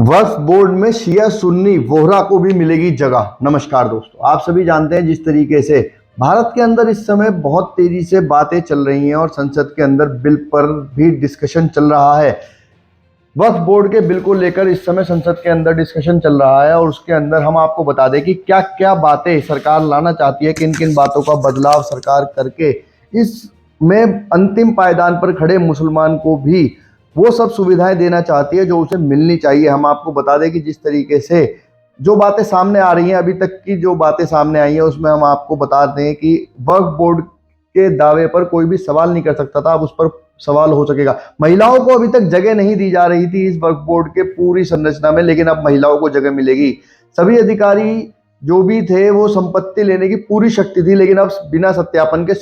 वक्फ board में शिया सुन्नी वोहरा को भी मिलेगी जगह। नमस्कार दोस्तों, आप सभी जानते हैं जिस तरीके से भारत के अंदर इस समय बहुत तेजी से बातें चल रही हैं और संसद के अंदर बिल पर भी डिस्कशन चल रहा है। वक्फ बोर्ड के बिल को लेकर इस समय संसद के अंदर डिस्कशन चल रहा है और उसके अंदर हम आपको बता दें कि क्या क्या बातें सरकार लाना चाहती है, किन किन बातों का बदलाव सरकार करके इसमें अंतिम पायदान पर खड़े मुसलमान को भी वो सब सुविधाएं देना चाहती है जो उसे मिलनी चाहिए। हम आपको बता दें कि जिस तरीके से जो बातें सामने आ रही हैं, अभी तक की जो बातें सामने आई हैं उसमें हम आपको बता दें कि वक्फ बोर्ड के दावे पर कोई भी सवाल नहीं कर सकता था, अब उस पर सवाल हो सकेगा। महिलाओं को अभी तक जगह नहीं दी जा रही थी इस वक्फ बोर्ड के पूरी संरचना में, लेकिन अब महिलाओं को जगह मिलेगी। सभी अधिकारी जो भी थे वो संपत्ति लेने की पूरी शक्ति थी, लेकिन अब बिना सत्यापन के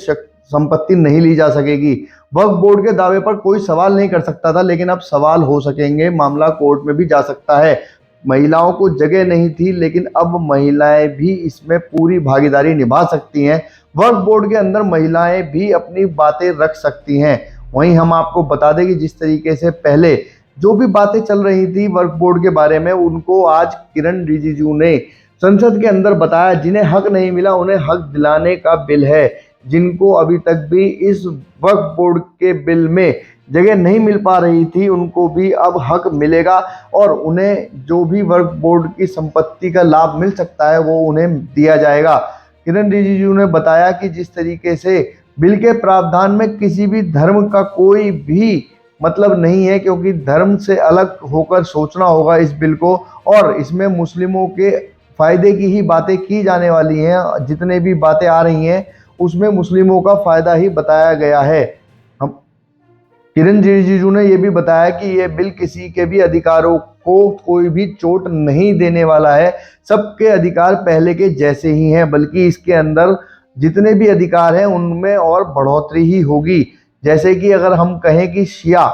संपत्ति नहीं ली जा सकेगी। वक्फ बोर्ड के दावे पर कोई सवाल नहीं कर सकता था, लेकिन अब सवाल हो सकेंगे, मामला कोर्ट में भी जा सकता है। महिलाओं को जगह नहीं थी, लेकिन अब महिलाएं भी इसमें पूरी भागीदारी निभा सकती हैं। वक्फ बोर्ड के अंदर महिलाएं भी अपनी बातें रख सकती हैं। वहीं हम आपको बता दें कि जिस तरीके से पहले जो भी बातें चल रही थी वक्फ बोर्ड के बारे में, उनको आज किरण रिजिजू ने संसद के अंदर बताया, जिन्हें हक नहीं मिला उन्हें हक दिलाने का बिल है। जिनको अभी तक भी इस वक्फ बोर्ड के बिल में जगह नहीं मिल पा रही थी, उनको भी अब हक मिलेगा और उन्हें जो भी वक्फ बोर्ड की संपत्ति का लाभ मिल सकता है वो उन्हें दिया जाएगा। किरण रिजिजू ने बताया कि जिस तरीके से बिल के प्रावधान में किसी भी धर्म का कोई भी मतलब नहीं है, क्योंकि धर्म से अलग होकर सोचना होगा इस बिल को, और इसमें मुस्लिमों के फायदे की ही बातें की जाने वाली हैं। जितने भी बातें आ रही हैं उसमें मुस्लिमों का फायदा ही बताया गया है। हम किरण रिजिजू ने यह भी बताया कि यह बिल किसी के भी अधिकारों को कोई भी चोट नहीं देने वाला है। सबके अधिकार पहले के जैसे ही हैं, बल्कि इसके अंदर जितने भी अधिकार हैं उनमें और बढ़ोतरी ही होगी। जैसे कि अगर हम कहें कि शिया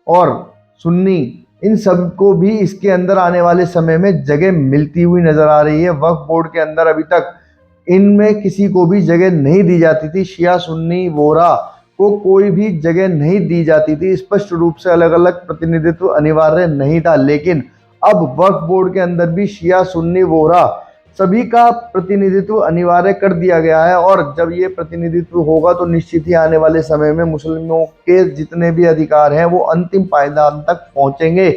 और सुन्नी, इन सब को भी इसके अंदर आने वाले समय में जगह मिलती हुई नजर आ रही है। वक्फ बोर्ड के अंदर अभी तक इनमें किसी को भी जगह नहीं दी जाती थी। शिया सुन्नी वोहरा को कोई भी जगह नहीं दी जाती थी, स्पष्ट रूप से अलग अलग प्रतिनिधित्व अनिवार्य नहीं था। लेकिन अब वक्फ बोर्ड के अंदर भी शिया सुन्नी वोहरा सभी का प्रतिनिधित्व अनिवार्य कर दिया गया है, और जब ये प्रतिनिधित्व होगा तो निश्चित ही आने वाले समय में मुस्लिमों के जितने भी अधिकार हैं वो अंतिम पायदान तक पहुंचेंगे।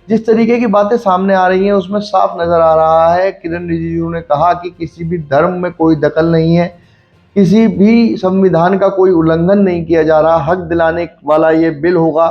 जिस तरीके की बातें सामने आ रही हैं उसमें साफ नजर आ रहा है, किरण रिजिजू ने कहा कि किसी भी धर्म में कोई दखल नहीं है, किसी भी संविधान का कोई उल्लंघन नहीं किया जा रहा। हक दिलाने वाला ये बिल होगा,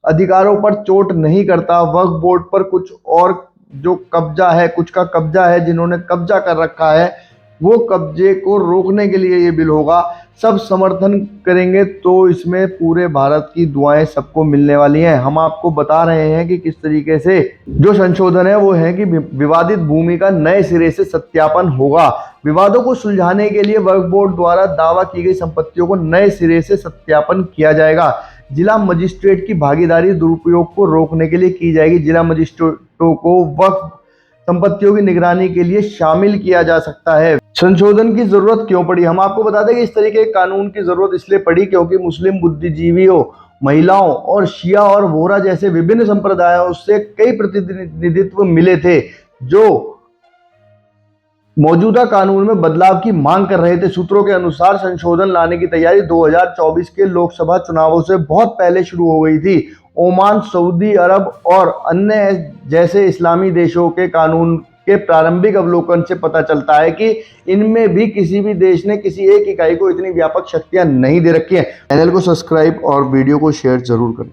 अधिकारों पर चोट नहीं करता। वक्फ बोर्ड पर कुछ और जो कब्जा है, कुछ का कब्जा है, जिन्होंने कब्जा कर रखा है, वो कब्जे को रोकने के लिए ये बिल होगा। सब समर्थन करेंगे तो इसमें पूरे भारत की दुआएं सबको मिलने वाली हैं। हम आपको बता रहे हैं कि किस तरीके से जो संशोधन है वो है कि विवादित भूमि का नए सिरे से सत्यापन होगा। विवादों को सुलझाने के लिए वक्फ बोर्ड द्वारा दावा की गई संपत्तियों को नए सिरे से सत्यापन किया जाएगा। जिला मजिस्ट्रेट की भागीदारी दुरुपयोग को रोकने के लिए की जाएगी। जिला मजिस्ट्रेटों को वक्फ संपत्तियों की निगरानी के लिए शामिल किया जा सकता है। संशोधन की जरूरत क्यों पड़ी? हम आपको बता दें कि इस तरीके के कानून की जरूरत इसलिए पड़ी क्योंकि मुस्लिम बुद्धिजीवियों, महिलाओं और शिया और वोहरा जैसे विभिन्न संप्रदायों से कई प्रतिनिधित्व मिले थे जो मौजूदा कानून में बदलाव की मांग कर रहे थे। सूत्रों के अनुसार संशोधन लाने की तैयारी 2024 के लोकसभा चुनावों से बहुत पहले शुरू हो गई थी। ओमान, सऊदी अरब और अन्य जैसे इस्लामी देशों के कानून के प्रारंभिक अवलोकन से पता चलता है कि इनमें भी किसी भी देश ने किसी एक इकाई को इतनी व्यापक शक्तियां नहीं दे रखी हैं। चैनल को सब्सक्राइब और वीडियो को शेयर जरूर करें।